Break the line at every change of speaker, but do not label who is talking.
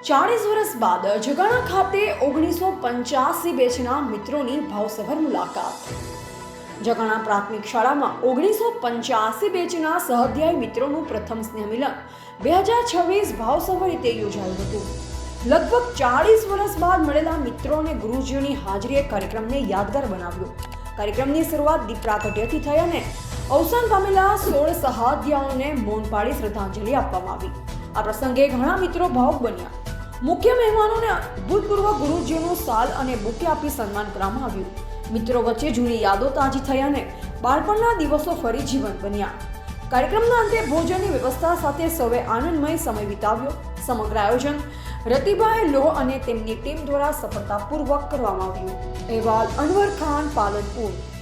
40 વર્ષ બાદ જગાણા ખાતે 1985 બેચના મિત્રોની ભાવસભર મુલાકાત. જગાણા પ્રાથમિક શાળામાં 1985 બેચના સહાધ્યાયી મિત્રોનું પ્રથમ સ્નેહ મિલન 2026 ભાવસભર રીતે યોજાયું હતું. લગભગ 40 વર્ષ બાદ મળેલા મિત્રો અને ગુરુજીઓની હાજરીએ કાર્યક્રમને યાદગાર બનાવ્યો. કાર્યક્રમની શરૂઆત દીપ પ્રાગટ્યથી થઈ અને અવસાન પામેલા 16 સહાધ્યાઓને મૌન પાડી શ્રદ્ધાંજલિ આપવામાં આવી. આ પ્રસંગે ઘણા મિત્રો ભાવુક બન્યા. મુખ્ય મહેમાનોને ભૂતપૂર્વ ગુરુજીઓનું શાલ અને બુકે આપી સન્માન કરવામાં આવ્યું. મિત્રો વચ્ચે જૂની યાદો તાજી થઈ અને બાળપણના દિવસો ફરી જીવંત બન્યા. કાર્યક્રમના અંતે ભોજનની વ્યવસ્થા સાથે સૌએ આનંદમય સમય વિતાવ્યો. સમગ્ર આયોજન રતિભાઈ લોહ અને તેમની ટીમ દ્વારા સફળતાપૂર્વક કરવામાં આવ્યું. અહેવાલ અનવર ખાન, પાલનપુર.